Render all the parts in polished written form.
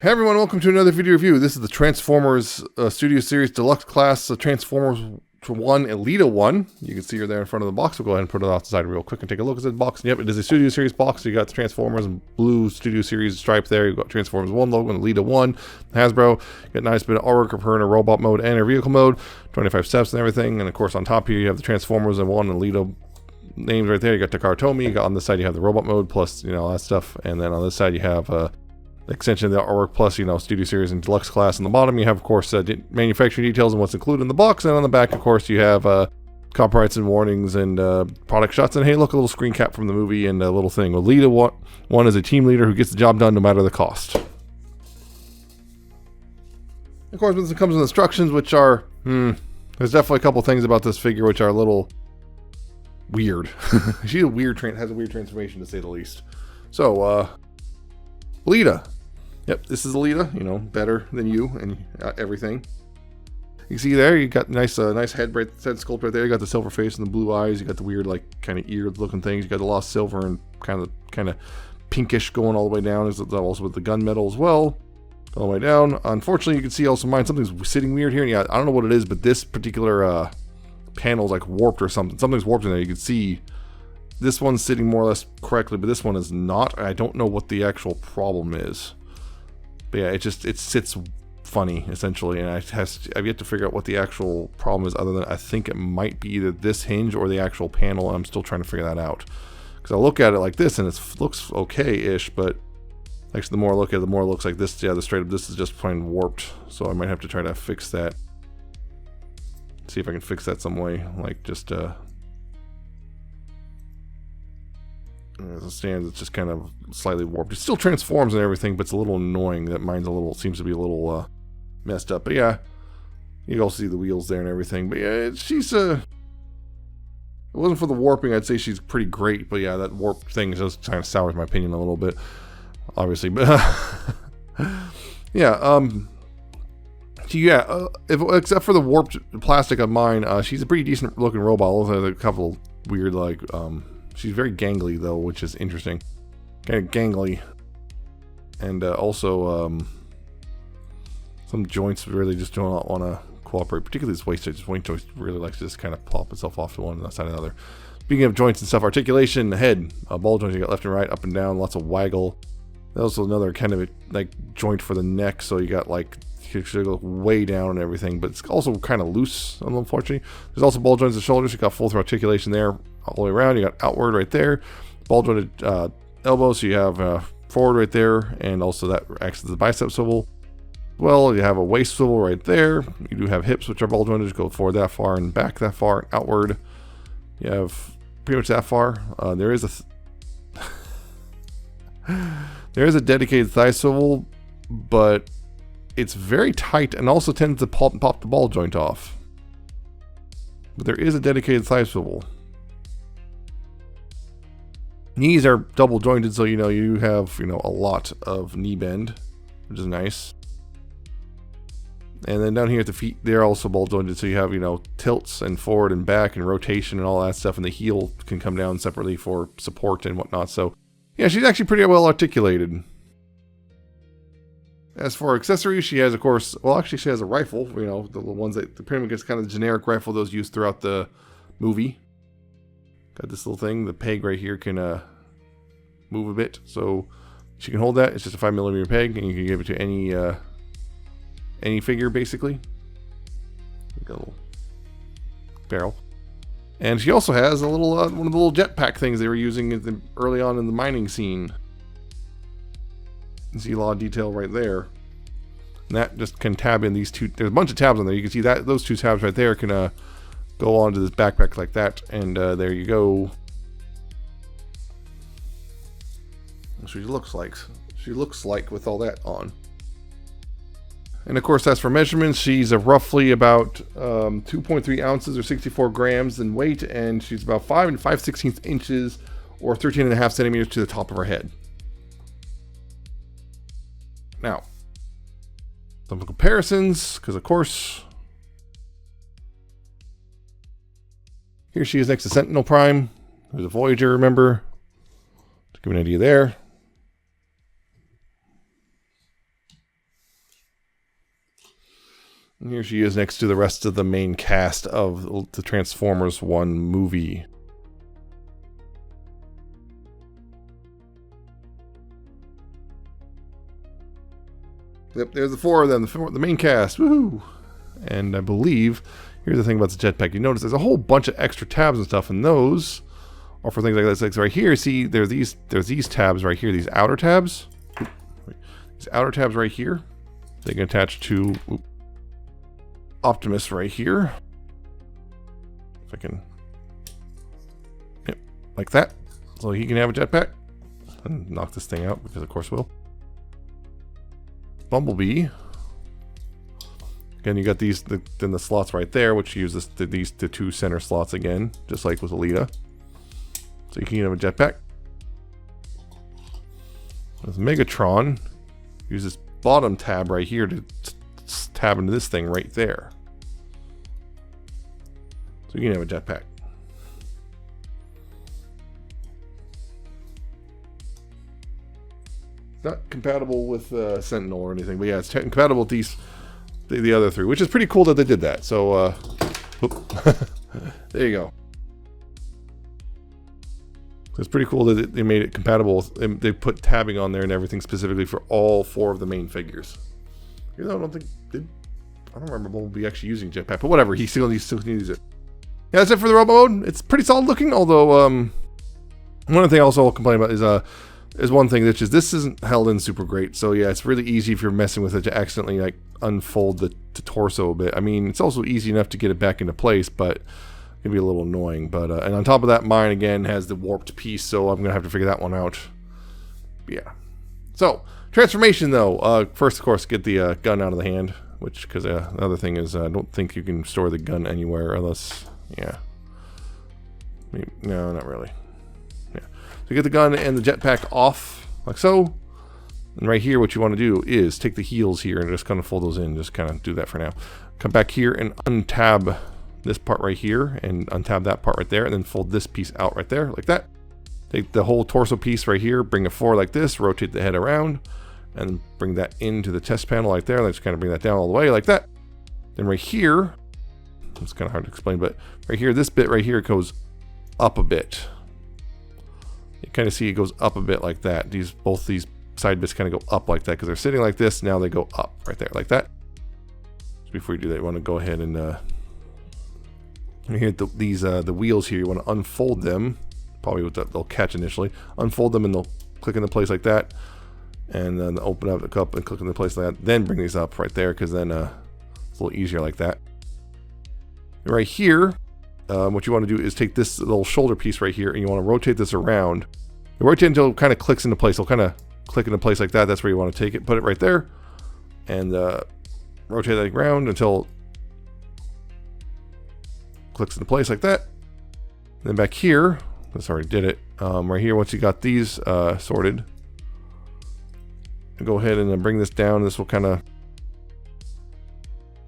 Hey everyone, welcome to another video review. This is the Transformers Studio Series Deluxe Class Transformers 1 Elita-1. You can see her there in front of the box. We'll go ahead and put it off the side real quick and take a look at the box. And yep, it is a Studio Series box. So you got the Transformers and blue Studio Series stripe there. You've got Transformers 1 logo and Elita-1, Hasbro. You got a nice bit of artwork of her in a robot mode and her vehicle mode. 25 steps and everything. And of course on top here you have the Transformers and 1 Elita names right there. You got Takara Tomy. You got on this side you have the robot mode plus, you know, all that stuff. And then on this side you have the extension of the artwork plus, you know, Studio Series and Deluxe Class. On the bottom you have, of course, manufacturing details and what's included in the box, and on the back, of course, you have copyrights and warnings and product shots. And hey, look, a little screen cap from the movie and a little thing. Elita-1 is a team leader who gets the job done no matter the cost. Of course, this comes with instructions, which are there's definitely a couple things about this figure which are a little weird. She's a weird has a weird transformation, to say the least. So Elita. Yep, this is Elita, you know, better than you and everything. You see there, you got nice head sculpt right there. You got the silver face and the blue eyes. You got the weird, like, kind of ear looking things. You got the lost silver and kind of pinkish going all the way down. Is also with the gunmetal as well, all the way down. Unfortunately, you can see also mine something's sitting weird here. And yeah, I don't know what it is, but this particular panel is like warped or something. Something's warped in there. You can see this one's sitting more or less correctly, but this one is not. I don't know what the actual problem is. But yeah, it sits funny, essentially, and I've yet to figure out what the actual problem is, other than I think it might be either this hinge or the actual panel. I'm still trying to figure that out. Because I look at it like this, and it looks okay-ish, but actually the more I look at it, the more it looks like this. Yeah, this is just plain warped, so I might have to try to fix that. See if I can fix that some way, like just as it stands, it's just kind of slightly warped. It still transforms and everything, but it's a little annoying that mine's seems to be a little messed up. But yeah, you can also see the wheels there and everything. But yeah, she's if it wasn't for the warping, I'd say she's pretty great. But yeah, that warp thing just kind of sours my opinion a little bit, obviously. But yeah, except for the warped plastic of mine, she's a pretty decent looking robot. Also, a couple weird she's very gangly though, which is interesting. Kind of gangly. And also some joints really just do not want to cooperate. Particularly this waist joist really likes to just kind of pop itself off to one side or another. Speaking of joints and stuff, articulation, the head, ball joints, you got left and right, up and down, lots of waggle. There's also another kind of joint for the neck, so you got like you should go way down and everything, but it's also kind of loose, unfortunately. There's also ball joints and shoulders. You got full through articulation there all the way around. You got outward right there, ball jointed elbows. So you have forward right there, and also that acts as the bicep swivel. Well, you have a waist swivel right there. You do have hips, which are ball jointed. Go forward that far and back that far, and outward. You have pretty much that far. There is a dedicated thigh swivel, but it's very tight and also tends to pop the ball joint off. But there is a dedicated thigh swivel. Knees are double jointed, so you have a lot of knee bend, which is nice. And then down here at the feet, they're also ball jointed, so you have tilts and forward and back and rotation and all that stuff, and the heel can come down separately for support and whatnot. So yeah, she's actually pretty well articulated. As for accessories, she has, of course, well, actually, she has a rifle, the ones that pretty much gets kind of the generic rifle those used throughout the movie. Got this little thing. The peg right here can move a bit, so she can hold that. It's just a 5mm peg, and you can give it to any figure, basically. Got a little barrel. And she also has a little one of the little jetpack things they were using early on in the mining scene. You see a lot of detail right there. And that just can tab in these two. There's a bunch of tabs on there. You can see that those two tabs right there can go onto this backpack like that. And there you go. That's what she looks like. She looks like with all that on. And of course, that's for measurements. She's roughly about 2.3 ounces or 64 grams in weight. And she's about 5 5/16 inches or 13.5 centimeters to the top of her head. Now, some comparisons, because of course, here she is next to Sentinel Prime. There's a Voyager, remember? To give you an idea there. And here she is next to the rest of the main cast of the Transformers 1 movie. Yep, there's the 4 of them, the main cast. Woohoo! And I believe, here's the thing about the jetpack. You notice there's a whole bunch of extra tabs and stuff, and those are for things like this. Like right here, see, there's these tabs right here, these outer tabs. These outer tabs right here. They can attach to Optimus right here. If I can, yep, like that. So he can have a jetpack and knock this thing out, because of course we'll. Bumblebee. Again, you got these then the slots right there, which uses the 2 center slots again, just like with Elita. So you can have a jetpack. With Megatron, use this bottom tab right here to tab into this thing right there. So you can have a jetpack. Not compatible with Sentinel or anything, but yeah, it's compatible with these, the other 3, which is pretty cool that they did that. So, there you go. It's pretty cool that they made it compatible. They put tabbing on there and everything specifically for all 4 of the main figures. Even though I don't remember Bumblebee actually using Jetpack, but whatever. He still needs to use it. Yeah, that's it for the Robo mode. It's pretty solid looking, although one other thing also I'll complain about is one thing, which is this isn't held in super great. So yeah, it's really easy if you're messing with it to accidentally like unfold the torso a bit. I mean, it's also easy enough to get it back into place, but it can be a little annoying. But and on top of that, mine again has the warped piece, so I'm gonna have to figure that one out. But yeah. So transformation though, first of course get the gun out of the hand, which because the other thing is I don't think you can store the gun anywhere unless maybe, no, not really. So get the gun and the jetpack off, like so. And right here, what you want to do is take the heels here and just kind of fold those in. Just kind of do that for now. Come back here and untab this part right here and untab that part right there, and then fold this piece out right there, like that. Take the whole torso piece right here, bring it forward like this, rotate the head around, and bring that into the chest panel like there. Let's kind of bring that down all the way like that. Then right here, it's kind of hard to explain, but right here, this bit right here goes up a bit. You kind of see it goes up a bit like that. Both these side bits kind of go up like that because they're sitting like this. Now they go up right there like that. So before you do that, you want to go ahead and here the wheels here. You want to unfold them, probably with that they'll catch initially. Unfold them and they'll click into place like that, and then open up the cup and click into place like that. Then bring these up right there because then it's a little easier like that. And right here. What you want to do is take this little shoulder piece right here and you want to rotate this around. You rotate until it kind of clicks into place. It'll kind of click into place like that. That's where you want to take it. Put it right there and rotate that around until it clicks into place like that. And then back here, this already did it. Right here, once you got these sorted, go ahead and then bring this down. This will kind of,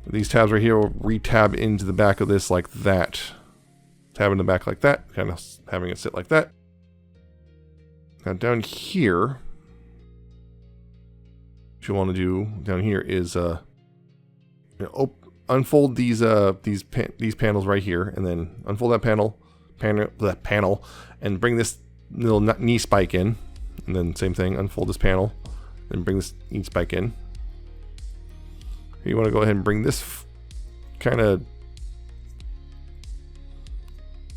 these tabs right here will re-tab into the back of this like that. Tab in the back like that, kind of having it sit like that. Now down here, what you want to do down here is unfold these panels right here, and then unfold that panel, and bring this little knee spike in, and then same thing, unfold this panel, and bring this knee spike in. You want to go ahead and bring this kind of.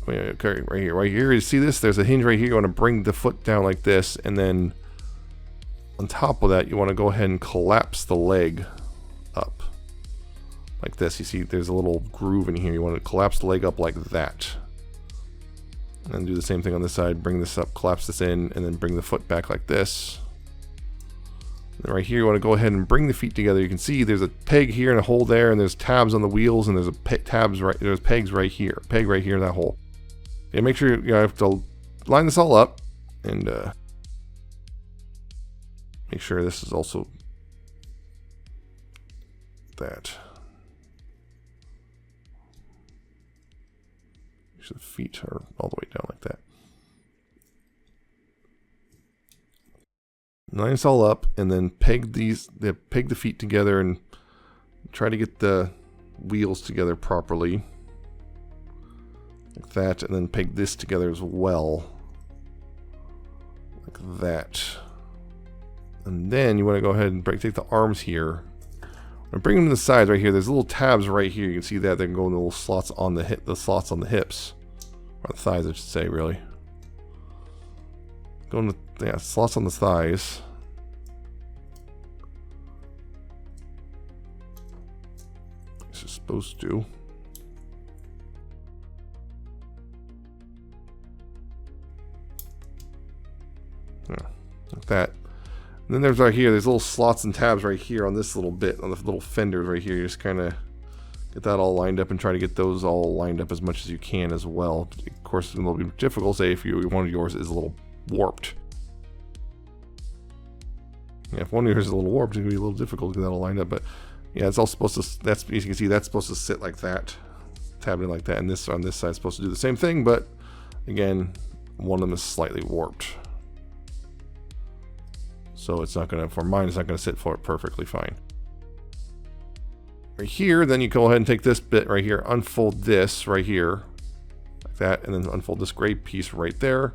Okay, right here. You see this? There's a hinge right here. You want to bring the foot down like this, and then on top of that, you want to go ahead and collapse the leg up like this. You see, there's a little groove in here. You want to collapse the leg up like that, and do the same thing on this side. Bring this up, collapse this in, and then bring the foot back like this. And right here, you want to go ahead and bring the feet together. You can see there's a peg here and a hole there, and there's tabs on the wheels, and there's there's pegs right here, peg right here in that hole. Yeah, make sure you have to line this all up, and make sure this is also that. Make sure the feet are all the way down like that. Line this all up, and then peg the feet together, and try to get the wheels together properly. Like that, and then peg this together as well. Like that. And then you want to go ahead and take the arms here. And bring them to the sides right here. There's little tabs right here. You can see that they can go in the little slots on the hip, the slots on the hips. Or the thighs, I should say, really. Go in the, yeah, slots on the thighs. This is supposed to. Yeah, like that. And then there's right here, there's little slots and tabs right here on this little bit, on the little fenders right here. You just kind of get that all lined up and try to get those all lined up as much as you can as well. Of course, it'll be difficult, say, if one of yours is a little warped. Yeah, if one of yours is a little warped, it's going to be a little difficult to get that all lined up. But yeah, it's all supposed to, that's, as you can see, that's supposed to sit like that, tabbed in like that. And this on this side is supposed to do the same thing, but again, one of them is slightly warped. So it's not going to, for mine, it's not going to sit for it perfectly fine. Right here, then you go ahead and take this bit right here, unfold this right here, like that, and then unfold this gray piece right there.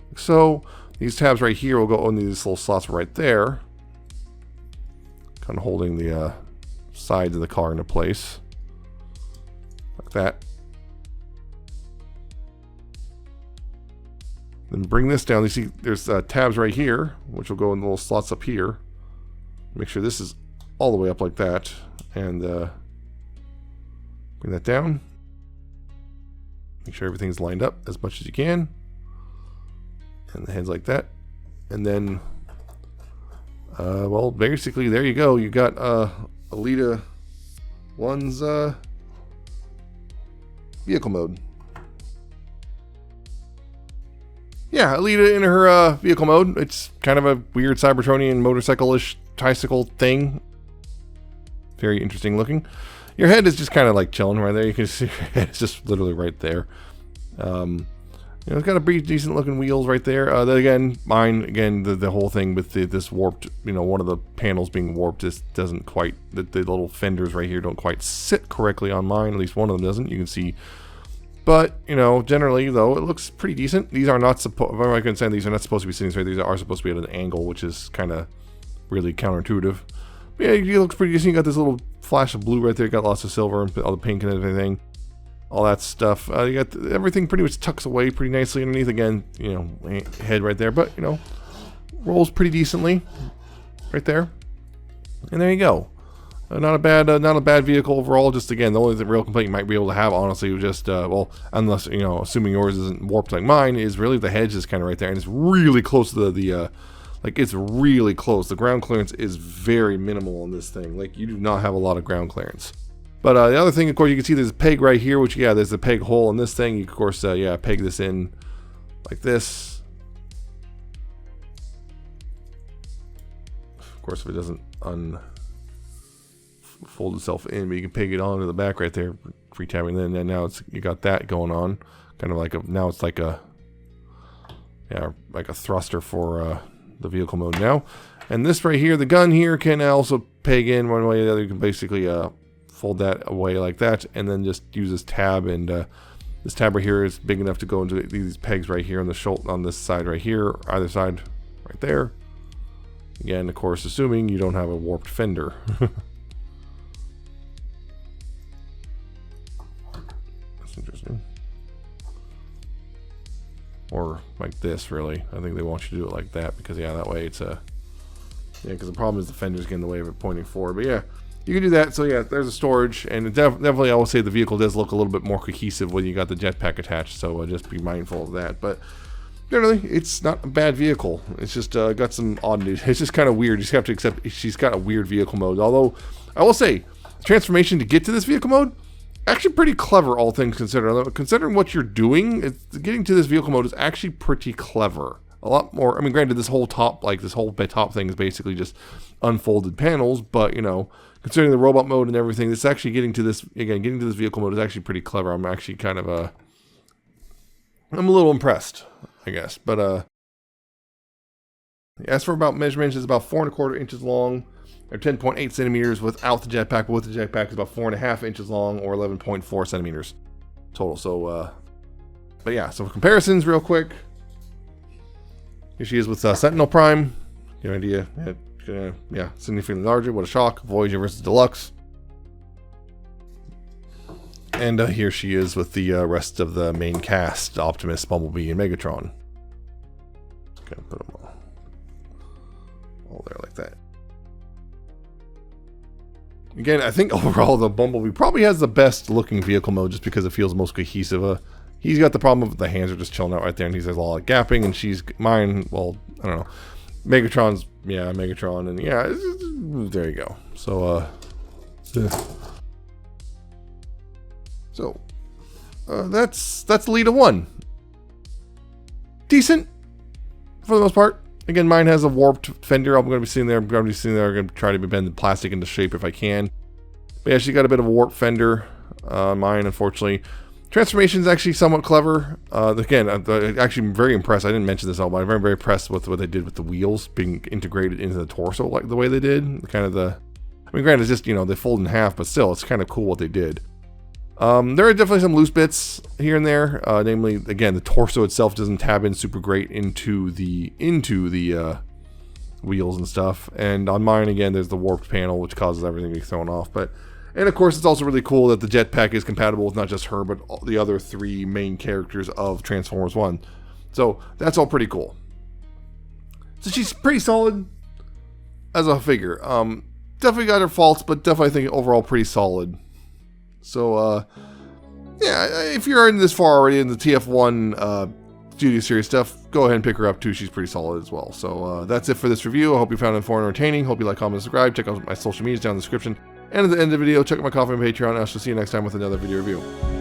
Like so, these tabs right here will go on these little slots right there, kind of holding the sides of the car into place, like that. Then bring this down. You see there's tabs right here, which will go in the little slots up here. Make sure this is all the way up like that. And bring that down. Make sure everything's lined up as much as you can. And the head's like that. And then, well, basically, there you go. You got Elita-1's vehicle mode. Yeah, Elita in her vehicle mode. It's kind of a weird Cybertronian motorcycle-ish tricycle thing. Very interesting looking. Your head is just kind of like chilling right there. You can see your head is just literally right there. You know, it's got a pretty decent looking wheels right there. Then again, mine, again, the whole thing with this warped, you know, one of the panels being warped just doesn't quite, the little fenders right here don't quite sit correctly on mine. At least one of them doesn't. You can see. But, you know, generally, though, it looks pretty decent. These are not supposed, if I can say these are not supposed to be sitting straight. These are supposed to be at an angle, which is kind of really counterintuitive. But yeah, it looks pretty decent. You got this little flash of blue right there. You got lots of silver and all the pink and everything. All that stuff. You got everything pretty much tucks away pretty nicely underneath. Again, you know, head right there. But, you know, rolls pretty decently right there. And there you go. Not a bad vehicle overall. Just again, the only real complaint you might be able to have, honestly, was just well, unless, you know, assuming yours isn't warped like mine, is really the hedge is kind of right there, and it's really close to the like, it's really close. The ground clearance is very minimal on this thing. Like, you do not have a lot of ground clearance. But the other thing, of course, you can see there's a peg right here, which, yeah, there's a peg hole in this thing. You, of course, yeah, peg this in like this. Of course, if it doesn't fold itself in, but you can peg it onto the back right there, free tabbing. Then now it's, you got that going on, kind of like a, now it's like a, yeah, like a thruster for the vehicle mode now. And this right here, the gun here, can also peg in one way or the other. You can basically fold that away like that, and then just use this tab. And this tab right here is big enough to go into these pegs right here on the shoulder, on this side right here, either side right there. Again, of course, assuming you don't have a warped fender. Interesting. Or like this, really. I think they want you to do it like that, because yeah, that way it's a, yeah, because the problem is the fender's getting in the way of it pointing forward. But yeah, you can do that. So yeah, there's a storage, and it definitely I will say the vehicle does look a little bit more cohesive when you got the jetpack attached, so just be mindful of that. But generally, it's not a bad vehicle. It's just got some oddities. It's just kind of weird. You just have to accept she's got a weird vehicle mode. Although I will say, transformation to get to this vehicle mode, actually pretty clever, all things considered. Considering what you're doing, getting to this vehicle mode is actually pretty clever. A lot more, I mean, granted, this whole top, like this whole top thing is basically just unfolded panels, but, you know, considering the robot mode and everything, this actually getting to this, again, getting to this vehicle mode is actually pretty clever. I'm actually kind of, I'm a little impressed, I guess. But, as for about measurements, it's about 4¼ inches long, Or 10.8 centimeters without the jetpack, but with the jetpack is about 4.5 inches long, or 11.4 centimeters total. So, but yeah, so for comparisons real quick. Here she is with Sentinel Prime. Get an idea. Yeah, significantly larger. What a shock. Voyager versus Deluxe. And here she is with the rest of the main cast. Optimus, Bumblebee, and Megatron. Just gonna put them all there like that. Again, I think overall the Bumblebee probably has the best looking vehicle mode just because it feels most cohesive. He's got the problem of the hands are just chilling out right there, and he's a lot of gapping, and she's mine. Well, I don't know. Megatron's, yeah, Megatron, and yeah, there you go. So, that's Elita-1. Decent for the most part. Again, mine has a warped fender. I'm going to be sitting there. I'm going to try to bend the plastic into shape if I can. But yeah, she got a bit of a warped fender. Mine, unfortunately. Transformation is actually somewhat clever. Again, actually I'm very impressed. I didn't mention this all, but I'm very, very impressed with what they did with the wheels being integrated into the torso, like the way they did. Kind of the, I mean, granted, it's just, you know, they fold in half, but still, it's kind of cool what they did. There are definitely some loose bits here and there. Namely, again, the torso itself doesn't tab in super great into the wheels and stuff. And on mine, again, there's the warped panel, which causes everything to be thrown off. And of course, it's also really cool that the jetpack is compatible with not just her, but all the other 3 main characters of Transformers 1. So that's all pretty cool. So she's pretty solid as a figure. Definitely got her faults, but definitely think overall pretty solid. So, yeah, if you're in this far already in the TF1 Studio Series stuff, go ahead and pick her up too. She's pretty solid as well. So that's it for this review. I hope you found it informative and entertaining. Hope you like, comment, and subscribe. Check out my social medias down in the description. And at the end of the video, check out my Coffee and Patreon. I shall see you next time with another video review.